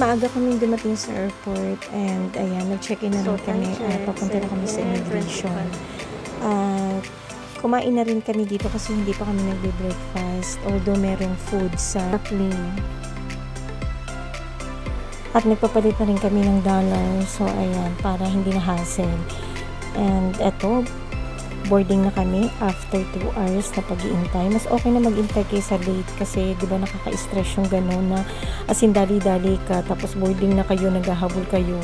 Maaga kaming dumating sa airport and ayan, nag-check-in na rin kami. Papunta na kami sa immigration. Kumain na rin kami dito kasi hindi pa kami nagbe-breakfast. Although merong food sa clean. At nagpapalit na rin kami ng dollar. So ayan, para hindi na hassle. And eto, boarding na kami after 2 hours na pag-iintay. Mas okay na mag-intay kaysa late kasi di ba nakaka-stress yung gano'n na as in dali-dali ka tapos boarding na kayo, naghahabol kayo.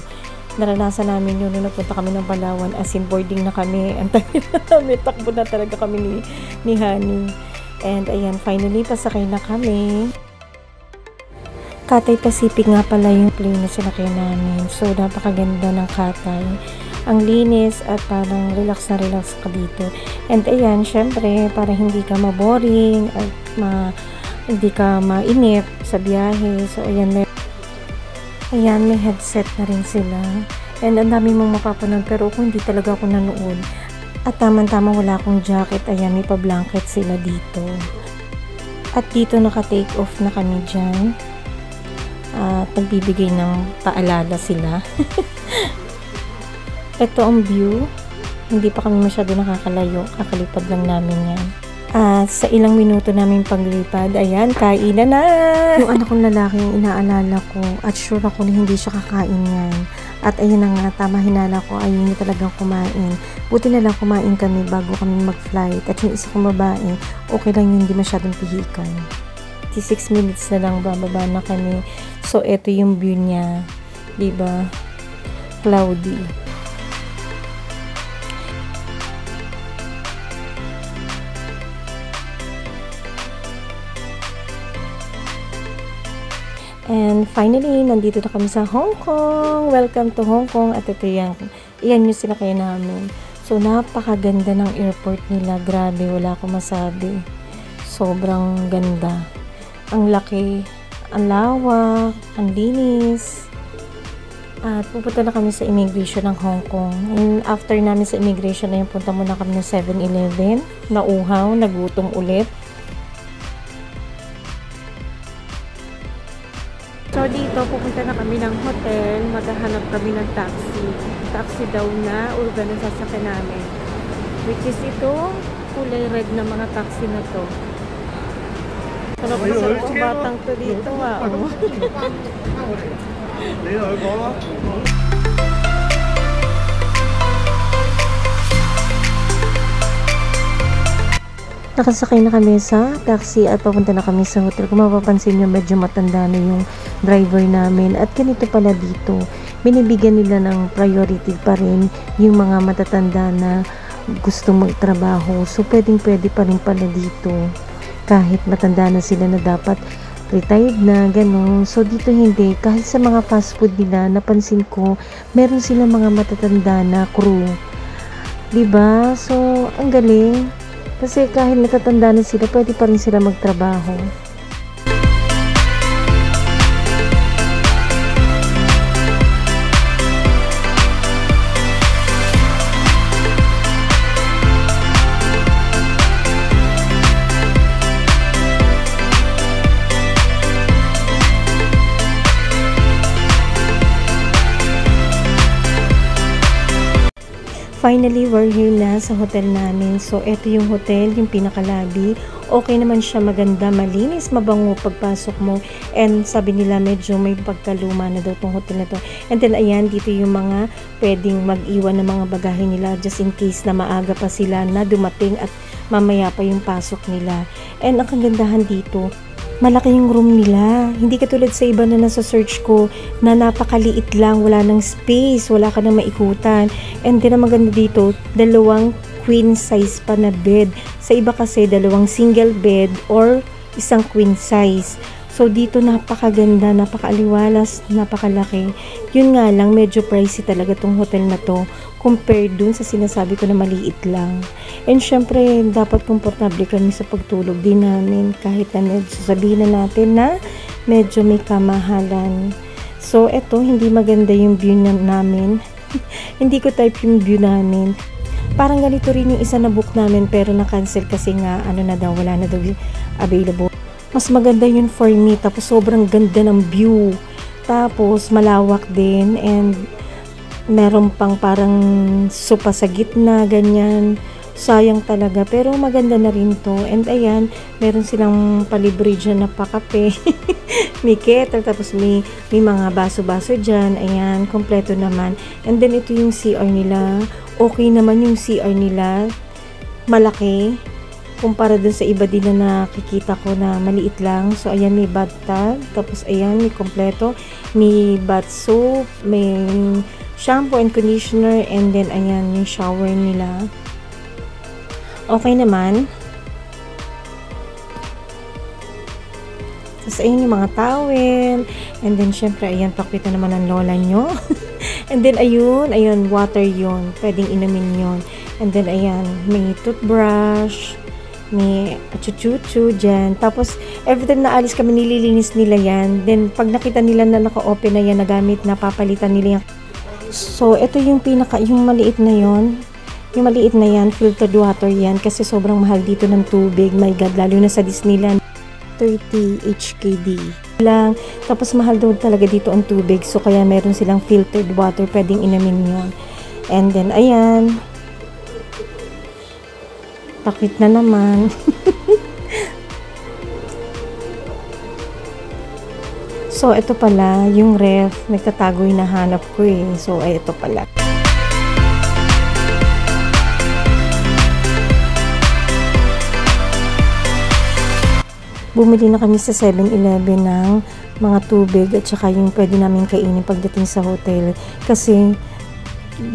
Naranasan namin yun nung nagpunta kami ng Palawan, as in boarding na kami. Antay na kami, takbo na talaga kami ni Honey. And ayan, finally pasakay na kami. Cathay Pacific nga pala yung plane na sinakay namin. So napakaganda ng Cathay. Ang linis at parang relax na relax ka dito. And ayan, syempre, para hindi ka maboring at hindi ka mainip sa biyahe. So ayan, may headset na rin sila. And ang dami mong mapapanood pero kung hindi talaga ako nanood. At tamang-tama wala akong jacket. Ayan, may pa-blanket sila dito. At dito naka-take off na kami dyan. At nagbibigay ng paalala sila. Ito ang view. Hindi pa kami masyado nakakalayo. Kakalipad lang namin yan. Sa ilang minuto namin paglipad, ayan, kainan na! Yung anak kong lalaki yung inaalala ko at sure ako na hindi siya kakain yan. At ayun na nga, tama hinala ko, ayun niya talagang kumain. Buti na lang kumain kami bago kami mag-flight. At yung isa kong babae, okay lang yun, hindi masyadong pihikan. 56 minutes na lang bababa na kami. So, eto yung view niya. Diba? Cloudy. And finally, nandito na kami sa Hong Kong. Welcome to Hong Kong. At ito yan yung sinakay namin. So, napakaganda ng airport nila. Grabe, wala akong masabi. Sobrang ganda. Ang laki, ang lawak, ang linis. At pupunta na kami sa immigration ng Hong Kong. And after namin sa immigration na yun, punta muna kami ng 7-Eleven. Nauhaw, nagutom ulit. So dito, pupunta na kami ng hotel, maghahanap kami ng taxi. Taxi daw na, urban na sasakyan namin. Which is ito, kulay red na mga taxi na to. Sarap na sarap ang batang to dito ah. Nakasakay na kami sa taxi at papunta na kami sa hotel. Kung mapapansin nyo, medyo matanda na yung driver namin. At ganito pala dito, binibigyan nila ng priority pa rin yung mga matatanda na gusto magtrabaho. So, pwede pa rin pala dito. Kahit matanda na sila na dapat retired na, gano'n. So, dito hindi. Kahit sa mga fast food nila, napansin ko, meron silang mga matatanda na crew. Diba? So, ang galing. Kasi kahit natatanda na sila, pwede pa rin sila magtrabaho. Finally, we're here na sa hotel namin. So, eto yung hotel, yung pinaka-lobby. Okay naman siya, maganda, malinis, mabango pagpasok mo. And sabi nila, medyo may pagkaluma na daw tong hotel na to. And then, ayan, dito yung mga pwedeng mag-iwan ng mga bagahe nila just in case na maaga pa sila na dumating at mamaya pa yung pasok nila. And ang kagandahan dito, malaki yung room nila. Hindi katulad sa iba na nasa search ko na napakaliit lang, wala nang space, wala ka nang maikutan. And then ang maganda dito, 2 queen size pa na bed. Sa iba kasi 2 single bed or 1 queen size. So dito napakaganda, napakaaliwalas, napakalaki. Yun nga lang, medyo pricey talaga tong hotel na to compared dun sa sinasabi ko na maliit lang. And syempre, dapat komportable kami sa pagtulog din namin kahit na medyo sabihin na natin na medyo may kamahalan. So, eto, hindi maganda yung view namin. Hindi ko type yung view namin. Parang ganito rin yung isa na book namin pero na-cancel kasi nga, wala na daw available. Mas maganda yun for me. Tapos sobrang ganda ng view. Tapos malawak din, and meron pang parang sopa sa gitna, ganyan. Sayang talaga, pero maganda na rin to. And ayan, meron silang palibre dyan na pakape. May kettle, tapos may mga baso-baso dyan. Ayan, kompleto naman. And then ito yung CR nila. Okay naman yung CR nila. Malaki. Kumpara dun sa iba din na nakikita ko na maliit lang. So ayan, may bathtub. Tapos ayan, may kompleto. May bath soap, may shampoo and conditioner, and then ayan, yung shower nila. Okay naman. Tapos ayun yung mga towel. And then syempre ayan, pakita naman ng lola nyo. And then ayun, water yun. Pwedeng inumin yun. And then ayan, may toothbrush, may chuchu dyan. Tapos every time na alis kami, nililinis nila yan. Then pag nakita nila na naka-open na yan, nagamit na, papalitan nila yan. So ito yung yung maliit na yon. Yung maliit na yan, filtered water yan, kasi sobrang mahal dito ng tubig. My God, lalo na sa Disneyland, 30 HKD lang. Tapos mahal daw talaga dito ang tubig, so kaya meron silang filtered water, pwedeng inamin yon. And then ayan, takit na naman. So ito pala yung ref, nagtatago yung nahanap ko eh. So ay ito pala. Bumili na kami sa 7-Eleven ng mga tubig at saka yung pwede namin kainin pagdating sa hotel. Kasi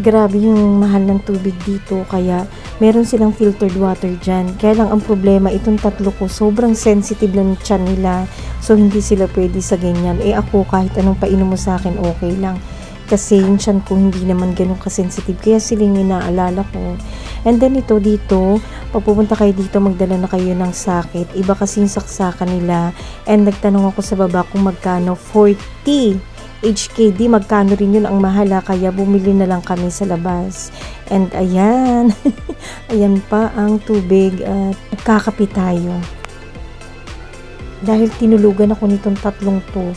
grabe yung mahal ng tubig dito, kaya meron silang filtered water dyan. Kaya lang ang problema, itong tatlo ko, sobrang sensitive ng tiyan nila. So hindi sila pwede sa ganyan. Eh ako, kahit anong painom mo sa akin, okay lang. Kasi yung tiyan ko hindi naman ganun kasensitive. Kaya sila yung inaalala ko. And then ito dito, pag pupunta kayo dito, magdala na kayo ng sakit. Iba kasi yung saksakan nila. And nagtanong ako sa baba kung magkano. 40 HKD, magkano rin yun, ang mahala. Kaya bumili na lang kami sa labas. And ayan, ayan pa ang tubig at nagkakape tayo. Dahil tinulugan ako nitong tatlong to.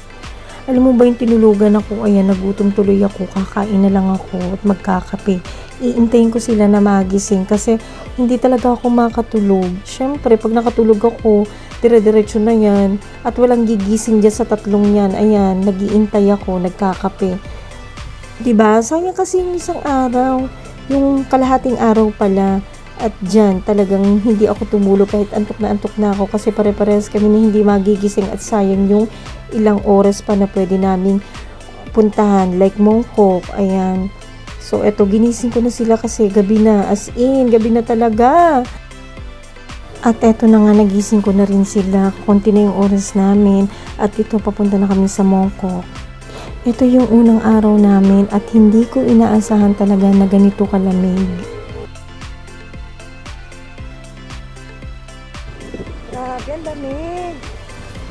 Alam mo ba yung tinulugan ako, ayan, nagutom tuloy ako, kakain na lang ako at magkakape. Iintayin ko sila na magising kasi hindi talaga ako makatulog. Siyempre, pag nakatulog ako, dire-diretso na yan at walang gigising dyan sa tatlong yan. Ayan, nag-iintay ako, nagkakape. Diba? Sayang kasi yung isang araw, yung kalahating araw pala. At dyan, talagang hindi ako tumulog kahit antok na ako kasi pare-pares kami na hindi magigising at sayang yung ilang oras pa na pwede naming puntahan like Mongkok. Ayan. So, eto, ginising ko na sila kasi gabi na. As in, gabi na talaga. At eto na nga, nagising ko na rin sila. Konti na yung oras namin. At ito, papunta na kami sa Mongkok. Ito yung unang araw namin at hindi ko inaasahan talaga na ganito kalamig. Grabe, ang lamig.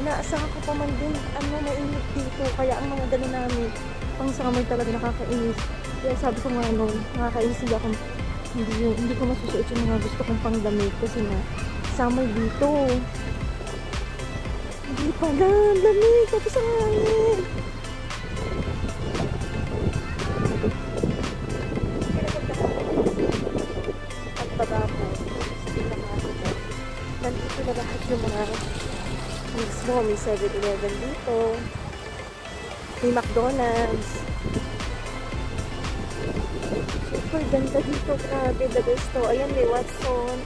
Inaasahan ko pa man din, mainit dito. Kaya ang mga dala namin, pang summer talaga nakakainis. Kaya sabi ko nga noon, nakakainis hindi ako, hindi ko masusuot yung mga gusto kong pangdamit kasi na summer dito. Hindi pala, lamig. Tapos ang hangin. At pagkapos, nandito na lahat yung mga mismo. May 7-Eleven dito. May McDonald's. Super ganda dito. Grabe, the best to. Ayan, may Watson.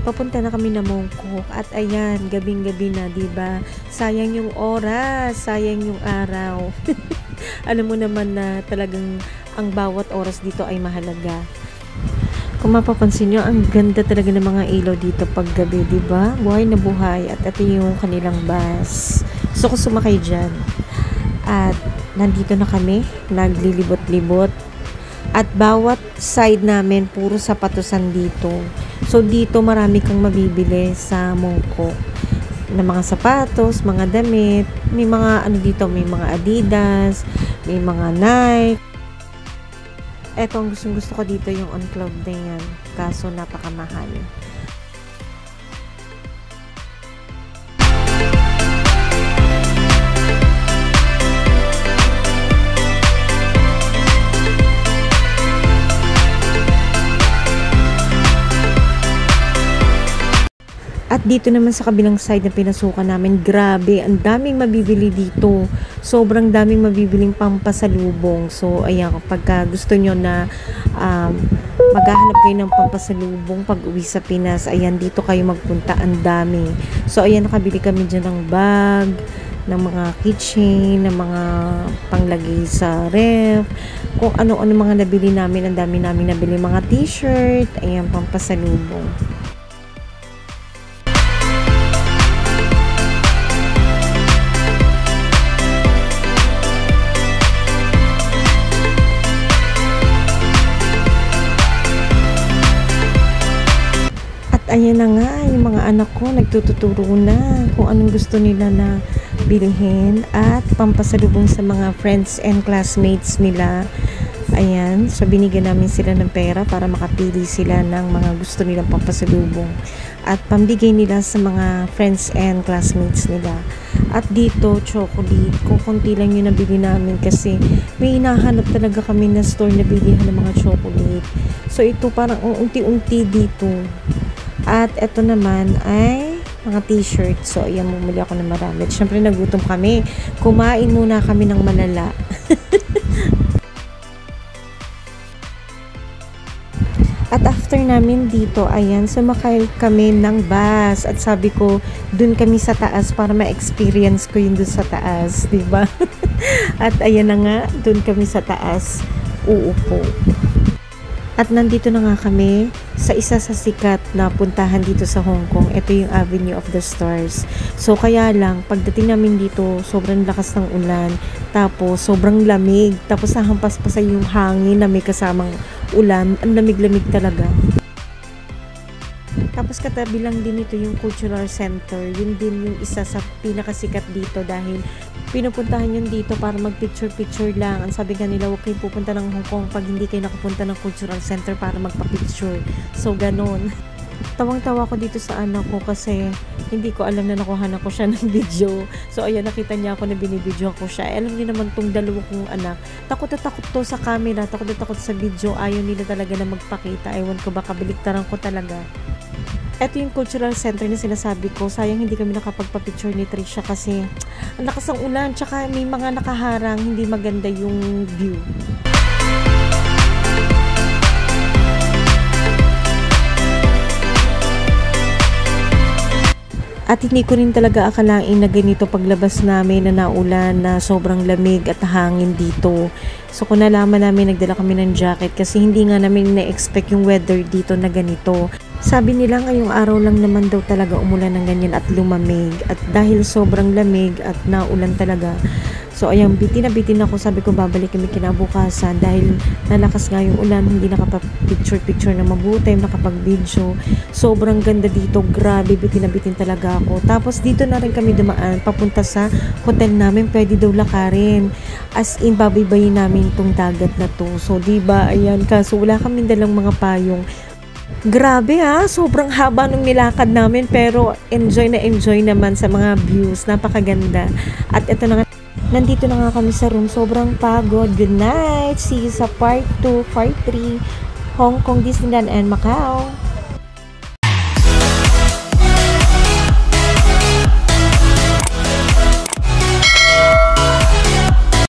papunta na kami na Mongkok at ayan, gabing-gabi na, 'di ba? Sayang yung oras, sayang yung araw. Alam mo naman na talagang ang bawat oras dito ay mahalaga. Kung mapapansin nyo, ang ganda talaga ng mga ilaw dito pag gabi, 'di ba? Buhay na buhay at ito yung kanilang bus. Gusto ko sumakay diyan. At nandito na kami, naglilibot-libot. At bawat side namin, puro sapatusan dito. So, dito marami kang mabibili sa Mongkok. Na mga sapatos, mga damit. May mga ano dito, may mga Adidas, may mga Nike. Eto, ang gusto ko dito yung On Cloud na yan. Kaso, napakamahal. At dito naman sa kabilang side na pinasukan namin, grabe, ang daming mabibili dito. Sobrang daming mabibiling pampasalubong. So, ayan, kapag gusto nyo na maghahanap kayo ng pampasalubong pag uwi sa Pinas, ayan, dito kayo magpunta, ang dami. So, ayan, nakabili kami dyan ng bag, ng mga keychain, ng mga panglagay sa ref, kung ano-ano mga nabili namin, ang dami namin nabili, mga t-shirt, ayan, pampasalubong. Ayan na nga, yung mga anak ko nagtututuro na kung anong gusto nila na bilhin at pampasalubong sa mga friends and classmates nila. Ayan, so binigyan namin sila ng pera para makapili sila ng mga gusto nilang pampasalubong at pambigay nila sa mga friends and classmates nila. At dito, chocolate, kung konti lang yung nabili namin kasi may hinahanap talaga kami na store na bilihan ng mga chocolate. So ito parang unti-unti dito. At ito naman ay mga t-shirt. So, ayan, bumili ako ng marami. Siyempre, nagutom kami. Kumain muna kami ng malala. At after namin dito, ayan, sumakay kami ng bus. At sabi ko, dun kami sa taas para ma-experience ko yung dun sa taas. Diba? At ayan na nga, dun kami sa taas. Uupo. At nandito na nga kami sa isa sa sikat na puntahan dito sa Hong Kong. Ito yung Avenue of the Stars. So, kaya lang, pagdating namin dito, sobrang lakas ng ulan. Tapos, sobrang lamig. Tapos, nahampas pa sa yung hangin na may kasamang ulan. Ang lamig-lamig talaga. Tapos katabi lang din ito yung Cultural Center. Yun din yung isa sa pinakasikat dito dahil pinupuntahan yun dito para mag-picture-picture lang. Ang sabi nga nila, huwag kayong pupunta ng Hong Kong pag hindi kayo nakapunta ng Cultural Center para magpa-picture. So, ganon. Tawang-tawa ko dito sa anak ko kasi hindi ko alam na nakuhanan ko siya ng video. So, ayan, nakita niya ako na binibidyo ko siya. Alam niyo naman tong dalawa kong anak. Takot na takot to sa camera. Takot na takot sa video. Ayaw nila talaga na magpakita. Ewan ko, baka baliktaran ko talaga. Ito yung Cultural Center na sinasabi ko. Sayang hindi kami nakapagpa-picture ni Trisha kasi ang lakas ng ulan. Tsaka may mga nakaharang. Hindi maganda yung view. At hindi ko rin talaga akalain na ganito paglabas namin na naulan na sobrang lamig at hangin dito. So kung nalaman namin, nagdala kami ng jacket kasi hindi nga namin na-expect yung weather dito na ganito. Sabi nila ngayong araw lang naman daw talaga umulan ng ganyan at lumamig. At dahil sobrang lamig at naulan talaga, so ayan, bitin ako. Sabi ko babalik kami kinabukasan dahil nalakas nga yung ulan, hindi nakapag-picture na mabuti, nakapag-video. Sobrang ganda dito, grabe, bitin talaga ako. Tapos dito na rin kami dumaan papunta sa hotel namin, pwede daw lakarin. As in, babaybayin namin tong dagat na to. So diba, ayan, kaso wala kami dalang mga payong. Grabe ha, sobrang haba nung nilakad namin pero enjoy naman sa mga views, napakaganda. At ito na nga, nandito na nga kami sa room, sobrang pagod. Good night, see you sa part 2, part 3, Hong Kong, Disneyland and Macau.